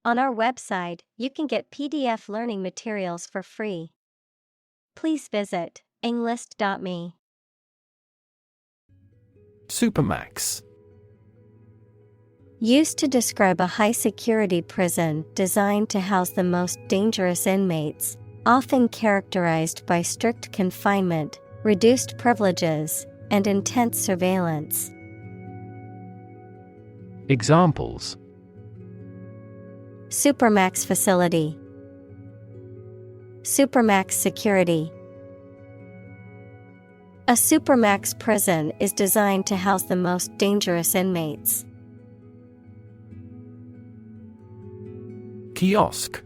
On our website, you can get PDF learning materials for free. Please visit englist.me. Supermax. Used to describe a high-security prison designed to house the most dangerous inmates, often characterized by strict confinement, reduced privileges, and intense surveillance. Examples: Supermax facility, Supermax security. A Supermax prison is designed to house the most dangerous inmates. Kiosk.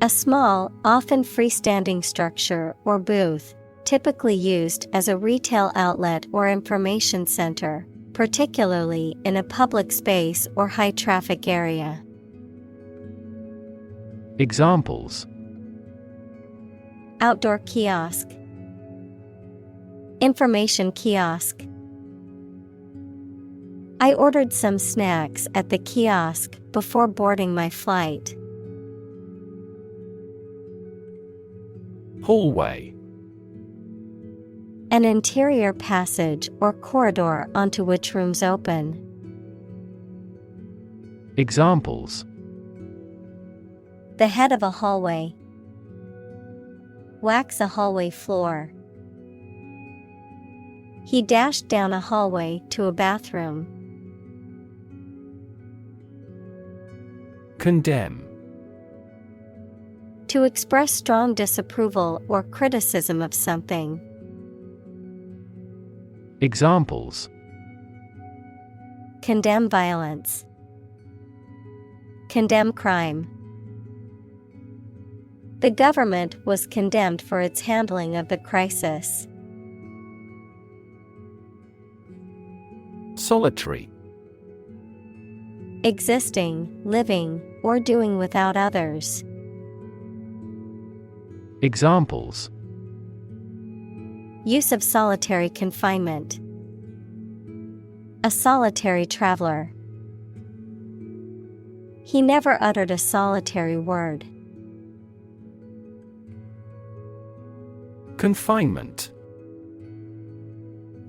A small, often freestanding structure or booth, typically used as a retail outlet or information center, particularly in a public space or high-traffic area. Examples: Outdoor kiosk, information kiosk. I ordered some snacks at the kiosk before boarding my flight. Hallway. An interior passage or corridor onto which rooms open. Examples: The head of a hallway. Wax a hallway floor. He dashed down a hallway to a bathroom. Condemn. To express strong disapproval or criticism of something. Examples: Condemn violence. Condemn crime. The government was condemned for its handling of the crisis. Solitary. Existing, living, or doing without others. Examples: Use of solitary confinement. A solitary traveler. He never uttered a solitary word. Confinement.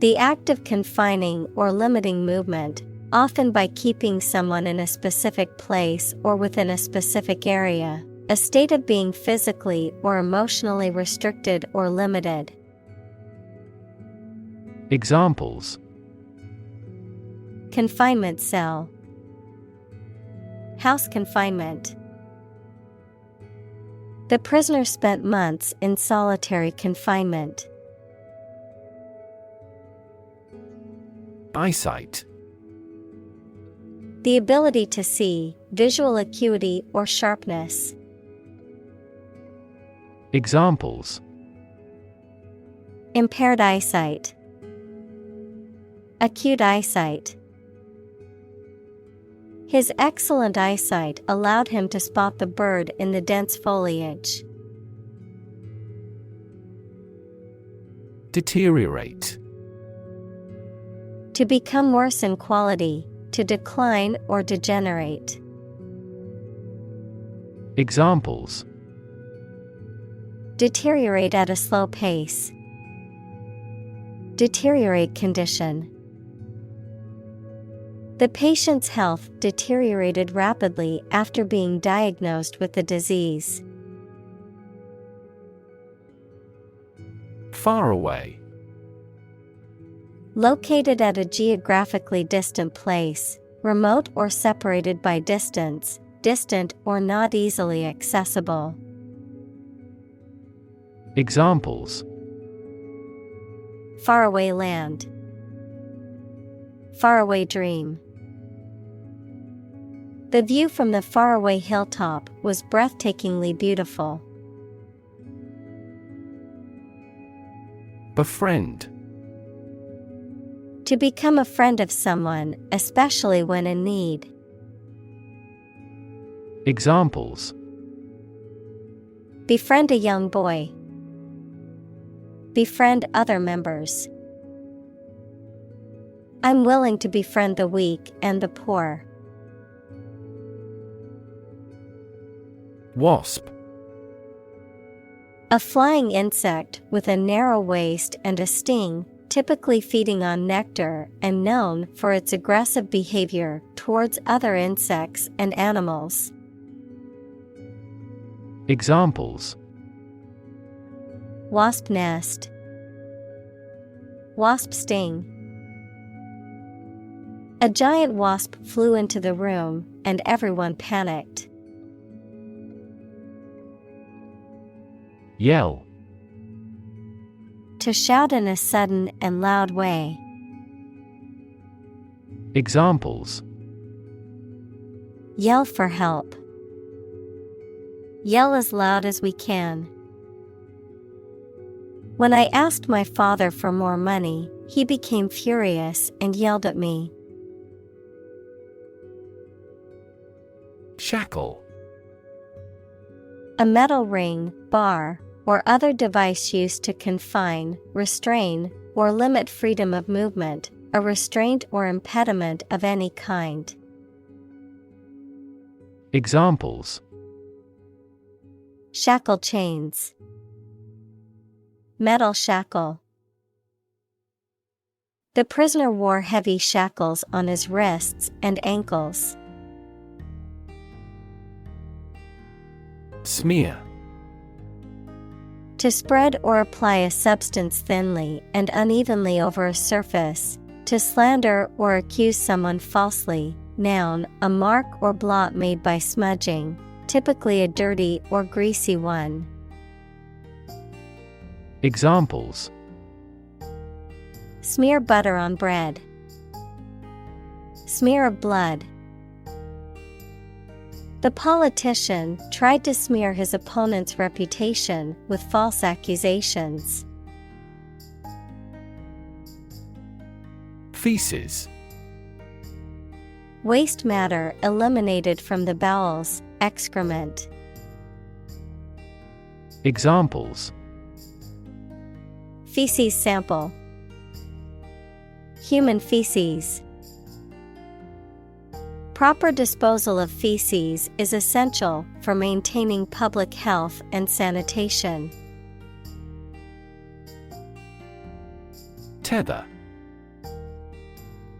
The act of confining or limiting movement, often by keeping someone in a specific place or within a specific area, a state of being physically or emotionally restricted or limited. Examples: Confinement cell. House confinement. The prisoner spent months in solitary confinement. Eyesight. The ability to see, visual acuity or sharpness. Examples: Impaired eyesight. Acute eyesight. His excellent eyesight allowed him to spot the bird in the dense foliage. Deteriorate. To become worse in quality, to decline or degenerate. Examples: Deteriorate at a slow pace. Deteriorate condition. The patient's health deteriorated rapidly after being diagnosed with the disease. Far away. Located at a geographically distant place, remote or separated by distance, distant or not easily accessible. Examples: Faraway land. Faraway dream. The view from the faraway hilltop was breathtakingly beautiful. Befriend. To become a friend of someone, especially when in need. Examples: Befriend a young boy. Befriend other members. I'm willing to befriend the weak and the poor. Wasp. A flying insect with a narrow waist and a sting, typically feeding on nectar and known for its aggressive behavior towards other insects and animals. Examples: Wasp nest, wasp sting. A giant wasp flew into the room, and everyone panicked. Yell. To shout in a sudden and loud way. Examples: Yell for help. Yell as loud as we can. When I asked my father for more money, he became furious and yelled at me. Shackle. A metal ring, bar, or other device used to confine, restrain, or limit freedom of movement, a restraint or impediment of any kind. Examples: Shackle chains. Metal shackle. The prisoner wore heavy shackles on his wrists and ankles. Smear. To spread or apply a substance thinly and unevenly over a surface, to slander or accuse someone falsely. Noun, a mark or blot made by smudging, typically a dirty or greasy one. Examples: Smear butter on bread. Smear of blood. The politician tried to smear his opponent's reputation with false accusations. Feces. Waste matter eliminated from the bowels, excrement. Examples: Feces sample. Human feces. Proper disposal of feces is essential for maintaining public health and sanitation. Tether.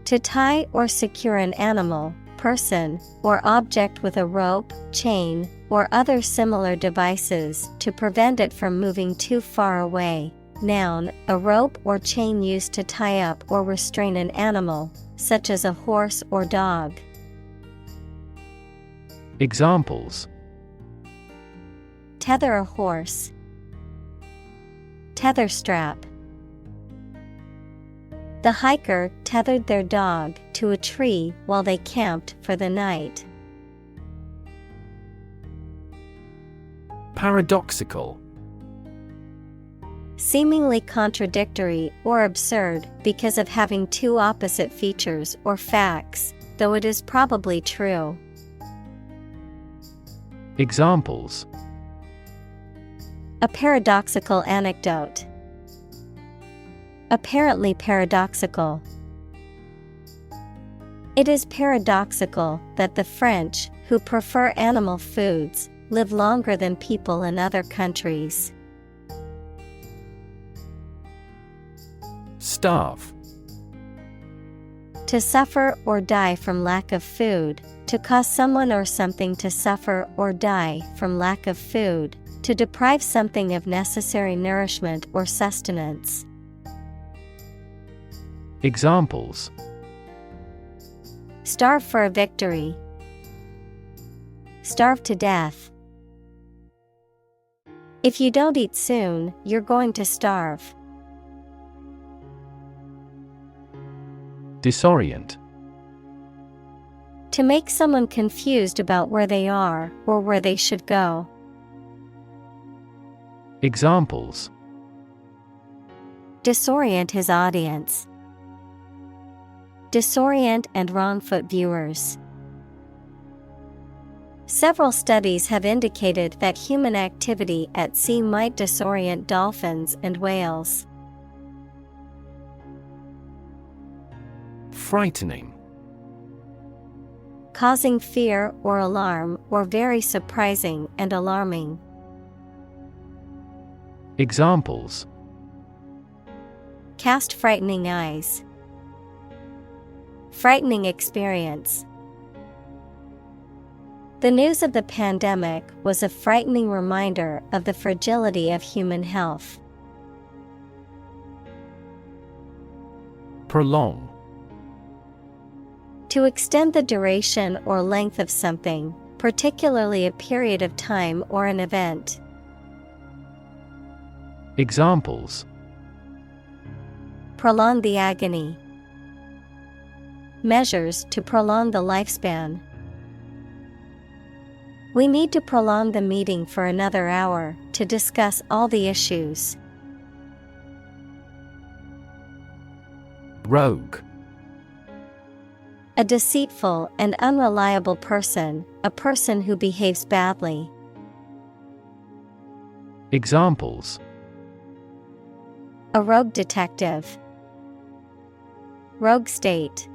To tie or secure an animal, person, or object with a rope, chain, or other similar devices to prevent it from moving too far away. Noun, a rope or chain used to tie up or restrain an animal, such as a horse or dog. Examples: Tether a horse. Tether strap. The hiker tethered their dog to a tree while they camped for the night. Paradoxical. Seemingly contradictory or absurd because of having two opposite features or facts, though it is probably true. Examples: A paradoxical anecdote. Apparently paradoxical. It is paradoxical that the French, who prefer animal foods, live longer than people in other countries. Starve. To suffer or die from lack of food, to cause someone or something to suffer or die from lack of food, to deprive something of necessary nourishment or sustenance. Examples: Starve for a victory. Starve to death. If you don't eat soon, you're going to starve. Disorient. To make someone confused about where they are or where they should go. Examples: Disorient his audience. Disorient and wrong-foot viewers. Several studies have indicated that human activity at sea might disorient dolphins and whales. Frightening. causing fear or alarm or very surprising and alarming. Examples: Cast frightening eyes. Frightening experience. The news of the pandemic was a frightening reminder of the fragility of human health. Prolong. To extend the duration or length of something, particularly a period of time or an event. Examples: Prolong the agony. Measures to prolong the lifespan. We need to prolong the meeting for another hour to discuss all the issues. Rogue. A deceitful and unreliable person, a person who behaves badly. Examples: A rogue detective. Rogue state.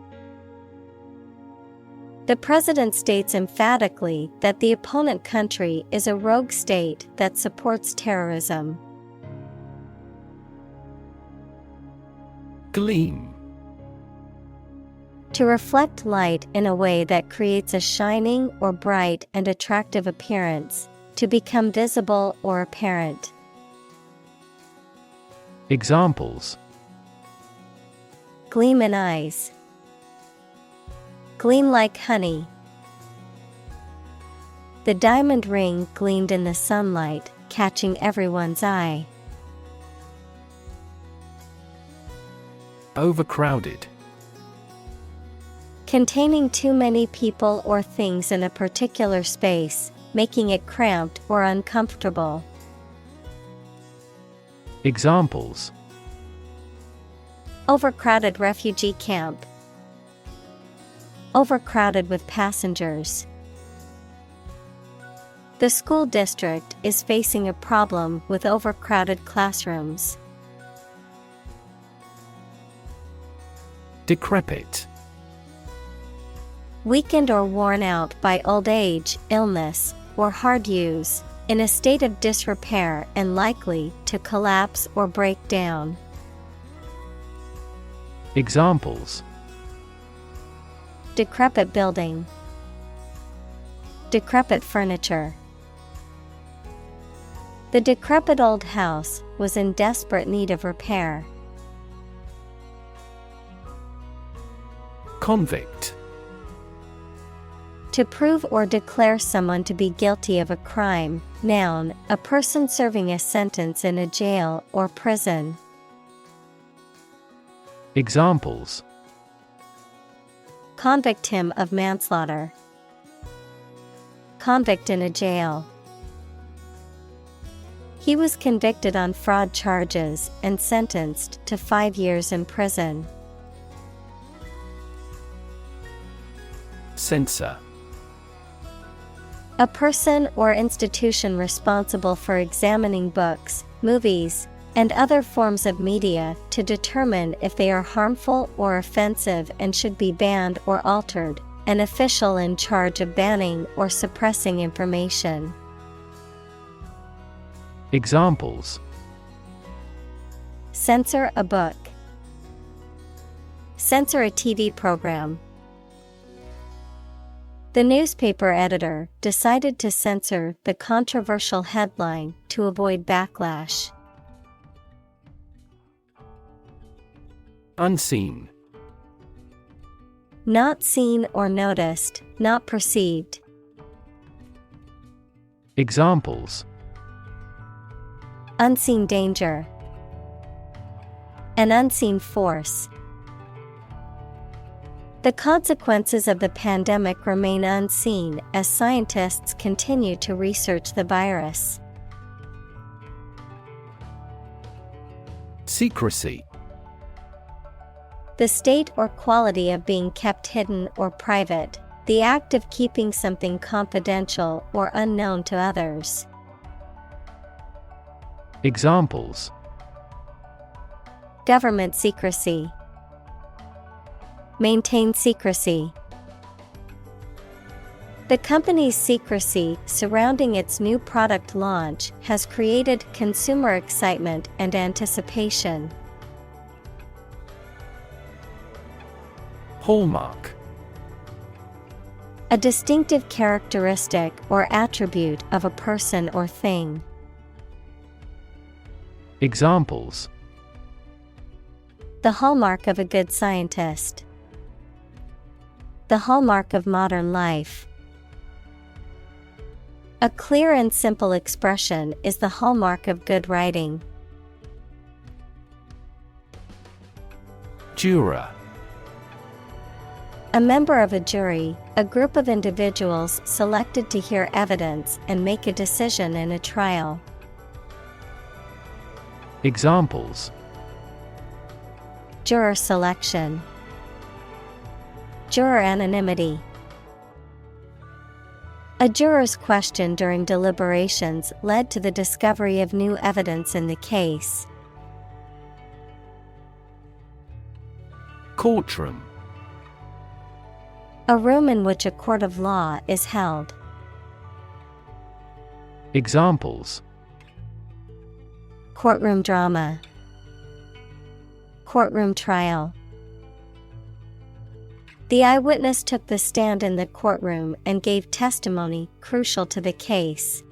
The president states emphatically that the opponent country is a rogue state that supports terrorism. Gleam. To reflect light in a way that creates a shining or bright and attractive appearance, to become visible or apparent. Examples: Gleam in eyes. Gleam like honey. The diamond ring gleamed in the sunlight, catching everyone's eye. Overcrowded. Containing too many people or things in a particular space, making it cramped or uncomfortable. Examples: Overcrowded refugee camp. Overcrowded with passengers. The school district is facing a problem with overcrowded classrooms. Decrepit. Weakened or worn out by old age, illness, or hard use, in a state of disrepair and likely to collapse or break down. Examples: Decrepit building. Decrepit furniture. The decrepit old house was in desperate need of repair. Convict. To prove or declare someone to be guilty of a crime. Noun, a person serving a sentence in a jail or prison. Examples: Convict him of manslaughter. Convict in a jail. He was convicted on fraud charges and sentenced to 5 years in prison. Censor. A person or institution responsible for examining books, movies, and other forms of media to determine if they are harmful or offensive and should be banned or altered. An official in charge of banning or suppressing information. Examples: Censor a book. Censor a TV program. The newspaper editor decided to censor the controversial headline to avoid backlash. Unseen. Not seen or noticed, not perceived. Examples: Unseen danger. An unseen force. The consequences of the pandemic remain unseen as scientists continue to research the virus. Secrecy. The state or quality of being kept hidden or private, the act of keeping something confidential or unknown to others. Examples: Government secrecy. Maintain secrecy. The company's secrecy surrounding its new product launch has created consumer excitement and anticipation. Hallmark. A distinctive characteristic or attribute of a person or thing. Examples: The hallmark of a good scientist. The hallmark of modern life. A clear and simple expression is the hallmark of good writing. Juror. A member of a jury, a group of individuals selected to hear evidence and make a decision in a trial. Examples: Juror selection. Juror anonymity. A juror's question during deliberations led to the discovery of new evidence in the case. Courtroom. A room in which a court of law is held. Examples: Courtroom drama. Courtroom trial. The eyewitness took the stand in the courtroom and gave testimony crucial to the case.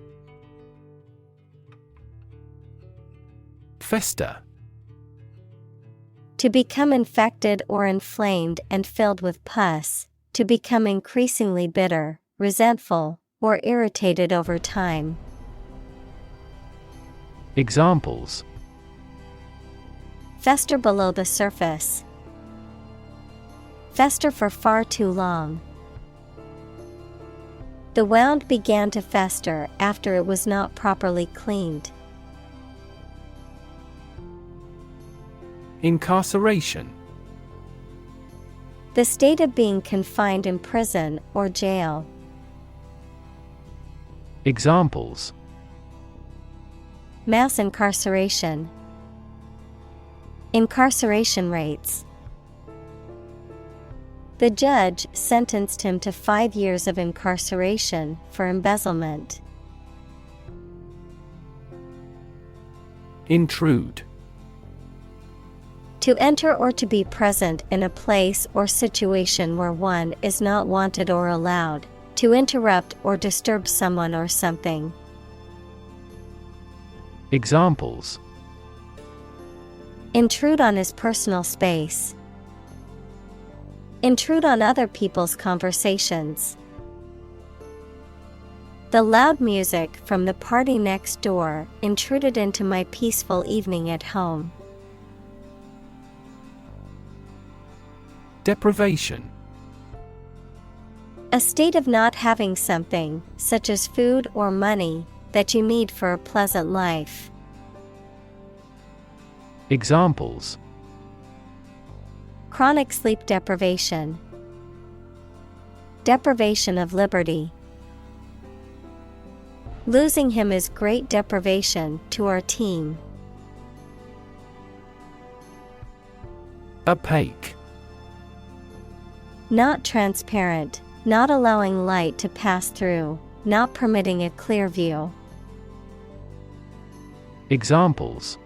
Fester. To become infected or inflamed and filled with pus, to become increasingly bitter, resentful, or irritated over time. Examples: Fester below the surface. Fester for far too long. The wound began to fester after it was not properly cleaned. Incarceration. The state of being confined in prison or jail. Examples: Mass incarceration. Incarceration rates. The judge sentenced him to 5 years of incarceration for embezzlement. Intrude. To enter or to be present in a place or situation where one is not wanted or allowed. To interrupt or disturb someone or something. Examples: Intrude on his personal space. Intrude on other people's conversations. The loud music from the party next door intruded into my peaceful evening at home. Deprivation. A state of not having something, such as food or money, that you need for a pleasant life. Examples: Chronic sleep deprivation. Deprivation of liberty. Losing him is great deprivation to our team. Opaque. Not transparent, not allowing light to pass through, not permitting a clear view. Examples: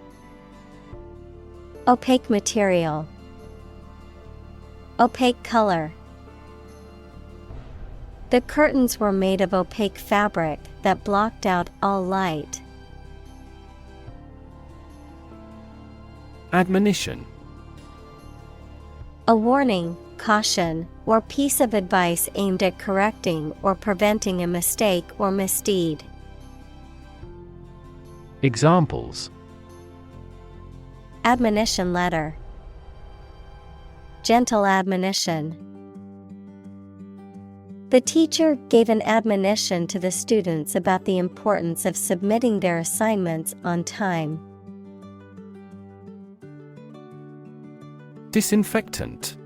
Opaque material. Opaque color. The curtains were made of opaque fabric that blocked out all light. Admonition. A warning, caution, or piece of advice aimed at correcting or preventing a mistake or misdeed. Examples: Admonition letter. Gentle admonition. The teacher gave an admonition to the students about the importance of submitting their assignments on time. Disinfectant.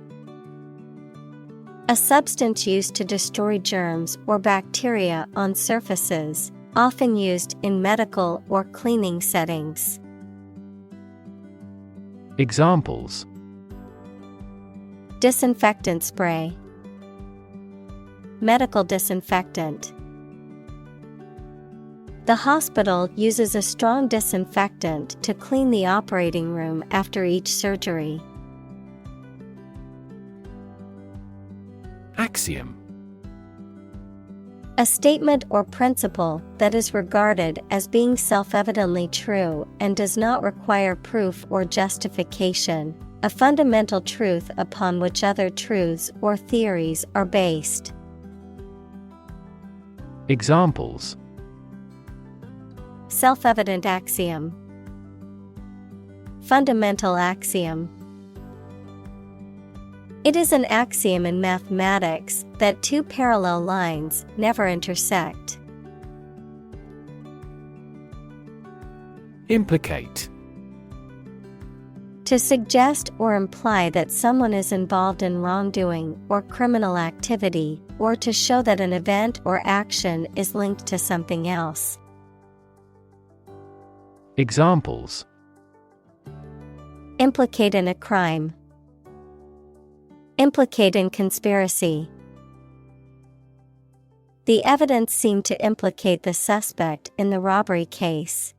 A substance used to destroy germs or bacteria on surfaces, often used in medical or cleaning settings. Examples: Disinfectant spray. medical disinfectant. The hospital uses a strong disinfectant to clean the operating room after each surgery. Axiom. A statement or principle that is regarded as being self-evidently true and does not require proof or justification, a fundamental truth upon which other truths or theories are based. Examples: self-evident axiom, fundamental axiom. It is an axiom in mathematics that two parallel lines never intersect. Implicate. To suggest or imply that someone is involved in wrongdoing or criminal activity, or to show that an event or action is linked to something else. Examples: implicate in a crime, implicate in conspiracy. The evidence seemed to implicate the suspect in the robbery case.